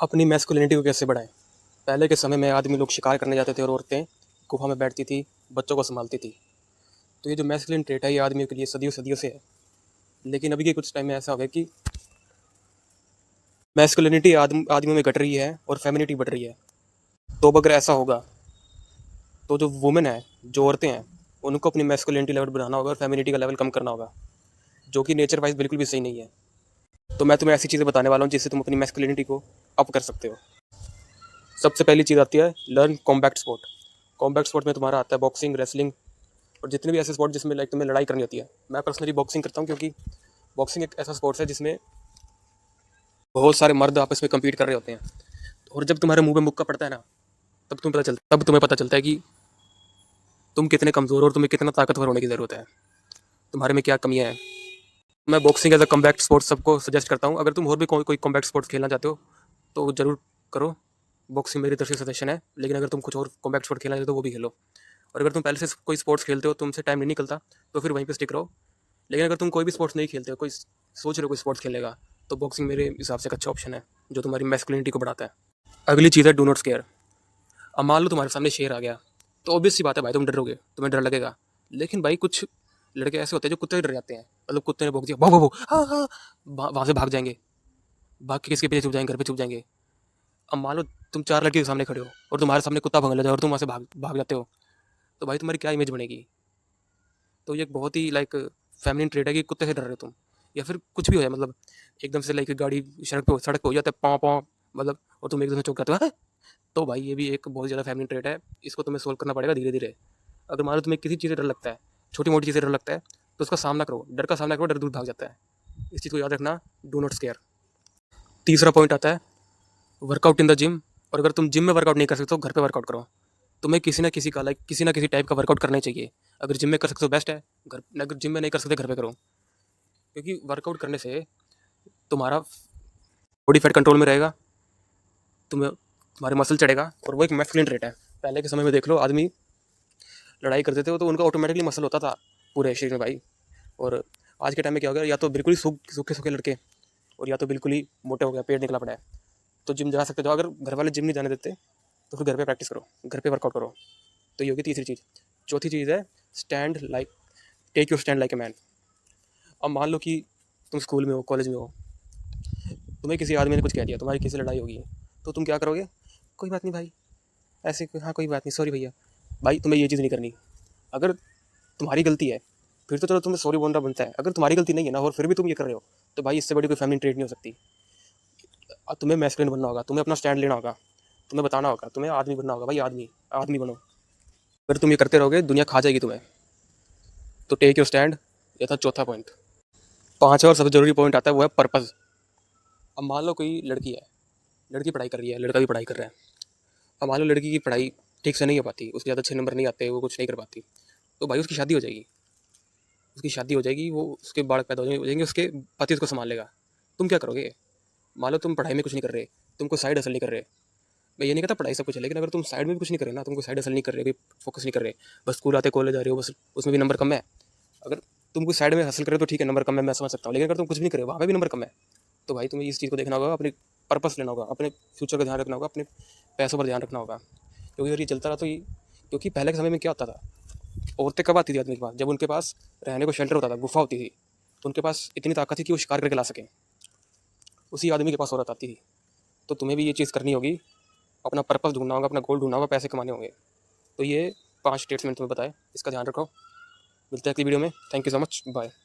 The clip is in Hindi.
अपनी मैस्कुलिनिटी को कैसे बढ़ाएं। पहले के समय में आदमी लोग शिकार करने जाते थे और औरतें गुफा में बैठती थी, बच्चों को संभालती थी। तो ये जो मैस्कुलिन ट्रेट है ये आदमियों के लिए सदियों सदियों से है। लेकिन अभी के कुछ टाइम में ऐसा हो गया कि मैस्कुलिनिटी आदमियों में घट रही है और फेमिनिटी बढ़ रही है। तो अब अगर ऐसा होगा तो जो वुमेन है, जो औरतें हैं, उनको अपनी मैस्कुलिनिटी लेवल बढ़ाना होगा और फेमिनिटी का लेवल कम करना होगा, जो कि नेचर वाइज बिल्कुल भी सही नहीं है। तो मैं तुम्हें ऐसी चीज़ें बताने वाला हूँ जिससे तुम अपनी मैस्कुलिनिटी को अप कर सकते हो। सबसे पहली चीज़ आती है learn combat sport. Combat sport में तुम्हारा आता है बॉक्सिंग, रेसलिंग और जितने भी ऐसे स्पोर्ट जिसमें लाइक तुम्हें लड़ाई करनी होती है। मैं पर्सनली बॉक्सिंग करता हूँ क्योंकि बॉक्सिंग एक ऐसा स्पोर्ट्स है जिसमें बहुत सारे मर्द आपस में कम्पीट कर रहे होते हैं। और जब तुम्हारे मुंह पे मुक्का पड़ता है ना, तब तुम्हें पता चलता है कि तुम कितने कमज़ोर और तुम्हें कितना ताकतवर होने की ज़रूरत है, तुम्हारे में क्या कमियाँ हैं। मैं boxing as a combat sports सबको सजेस्ट करता हूँ। अगर तुम और भी कोई कॉम्बैट स्पोर्ट्स खेलना चाहते हो तो ज़रूर करो। बॉक्सिंग मेरी तरफ से सजेशन है, लेकिन अगर तुम कुछ और कॉम्बैट स्पोर्ट खेलना चाहते हो तो वो भी खेलो। और अगर तुम पहले से कोई स्पोर्ट्स खेलते हो, तुमसे टाइम नहीं निकलता, तो फिर वहीं पे स्टिक रहो। लेकिन अगर तुम कोई भी स्पोर्ट्स नहीं खेलते हो, कोई सोच रहे हो कोई स्पोर्ट्स खेलेगा, तो बॉक्सिंग मेरे हिसाब से एक अच्छा ऑप्शन है जो तुम्हारी मैस्कुलिनिटी को बढ़ाता है। अगली चीज़ है डू नॉट स्केयर। अब मान लो तुम्हारे सामने शेर आ गया, तो ऑब्वियस सी बात है भाई, तुम डरोगे, तुम्हें डर लगेगा। लेकिन भाई कुछ लड़के ऐसे होते हैं जो कुत्ते से डर जाते हैं। मतलब कुत्ते ने भौंक दिया, भागो भागो, हाँ हाँ, वहाँ से भाग जाएंगे, भाग के किसके पीछे छुप जाएंगे, घर पे छुप जाएंगे। अब मान लो तुम चार लड़के के सामने खड़े हो और तुम्हारे सामने कुत्ता भगने लगा और तुम वहाँ से भाग भाग जाते हो, तो भाई तुम्हारी क्या इमेज बनेगी। तो ये एक बहुत ही लाइक फेमिनिन ट्रेट है कि कुत्ते से डर रहे हो तुम, या फिर कुछ भी हो जाए, मतलब एकदम से लाइक गाड़ी सड़क पे हो जाता है, पाँव पाँव, मतलब, और तुम एकदम से चौंक जाते हो, "हाँ?" तो भाई ये भी एक बहुत ज़्यादा फेमिनिन ट्रेट है। इसको तुम्हें सोल्व करना पड़ेगा धीरे धीरे। अगर मान लो तुम्हें किसी चीज़ से डर लगता है, छोटी मोटी चीज़ से डर लगता है, तो उसका सामना करो, डर का सामना करो, डर दूर भाग जाता है। इस चीज़ को याद रखना, डू नॉट स्केयर। तीसरा पॉइंट आता है वर्कआउट इन द जिम। और अगर तुम जिम में वर्कआउट नहीं कर सकते तो घर पे वर्कआउट करो। तुम्हें किसी ना किसी टाइप का वर्कआउट करना ही चाहिए। अगर जिम में कर सकते हो बेस्ट है, घर अगर जिम में नहीं कर सकते घर पे करो। क्योंकि वर्कआउट करने से तुम्हारा बॉडी फैट कंट्रोल में रहेगा, तुम्हारे मसल चढ़ेगा, और वो एक मैस्कुलिन ट्रेट है। पहले के समय में देख लो, आदमी लड़ाई करते थे तो उनका ऑटोमेटिकली मसल होता था पूरे शरीर में भाई। और आज के टाइम में क्या हो गया, या तो बिल्कुल ही सूखे सूखे लड़के, और या तो बिल्कुल ही मोटे हो गया, पेट निकला पड़ा है। तो जिम जा सकते हो। अगर घर वाले जिम नहीं जाने देते तो फिर घर पे प्रैक्टिस करो, घर पे वर्कआउट करो। तो ये होगी तीसरी चीज़। चौथी चीज़ है stand like take your stand like a man. अब मान लो कि तुम स्कूल में हो, कॉलेज में हो, तुम्हें किसी आदमी ने कुछ कह दिया, तुम्हारी किसी लड़ाई होगी, तो तुम क्या करोगे, कोई बात नहीं भाई, ऐसे हाँ कोई बात नहीं, सॉरी भैया। भाई तुम्हें ये चीज़ नहीं करनी। अगर तुम्हारी गलती है फिर तो चलो तुम्हें सॉरी बोलना बनता है। अगर तुम्हारी गलती नहीं है ना और फिर भी तुम ये कर रहे हो, तो भाई इससे बड़ी कोई फैमिली ट्रेट नहीं हो सकती। तुम्हें मैस्कुलिन बनना होगा, तुम्हें अपना स्टैंड लेना होगा, तुम्हें बताना होगा, तुम्हें आदमी बनना होगा भाई, आदमी आदमी बनो। अगर तुम ये करते रहोगे दुनिया खा जाएगी तुम्हें। तो टेक योर स्टैंड, ये था चौथा पॉइंट। पांचवा और सबसे जरूरी पॉइंट आता है, वो है पर्पज़। अब मान लो कोई लड़की है, लड़की पढ़ाई कर रही है, लड़का भी पढ़ाई कर रहा है। अब मान लो लड़की की पढ़ाई ठीक से नहीं हो पाती, उसके ज़्यादा अच्छे नंबर नहीं आते, वो कुछ नहीं कर पाती, तो भाई उसकी शादी हो जाएगी। उसकी शादी हो जाएगी, वो उसके बालक पैदा हो जाएंगे, उसके पति उसको संभाल लेगा। तुम क्या करोगे। मान लो तुम पढ़ाई में कुछ नहीं कर रहे, तुम कोई साइड हसल नहीं कर रहे। मैं ये नहीं कहता पढ़ाई सब कुछ है, लेकिन अगर तुम साइड में भी कुछ नहीं कर रहे ना, तुम कोई साइड हसल नहीं कर रहे, कोई फोकस नहीं कर रहे, बस स्कूल आते कॉलेज आ रहे हो, बस उसमें भी नंबर कम है। अगर तुम कोई साइड में हासिल करो तो ठीक है, नंबर कम है, मैं समझ सकता हूँ। लेकिन अगर तुम कुछ भी नहीं करे, वहाँ पे भी नंबर कम है, तो भाई तुम्हें इस चीज़ को देखना होगा, अपने पर्पस लेना होगा, अपने फ्यूचर का ध्यान रखना होगा, अपने पैसों पर ध्यान रखना होगा। क्योंकि अगर ये चलता रहा तो ये, क्योंकि पहले के समय में क्या होता था, औरतें कब आती थी आदमी के पास, जब उनके पास रहने को शेल्टर होता था, गुफा होती थी, तो उनके पास इतनी ताकत थी कि वो शिकार करके ला सकें। उसी आदमी के पास औरत आती थी। तो तुम्हें भी ये चीज़ करनी होगी, अपना पर्पस ढूंढना होगा, अपना गोल ढूंढना होगा, पैसे कमाने होंगे। तो ये 5 स्टेट्स मैंने तुम्हें बताए, इसका ध्यान रखो। मिलते हैं अगली वीडियो में। Thank you so much, bye.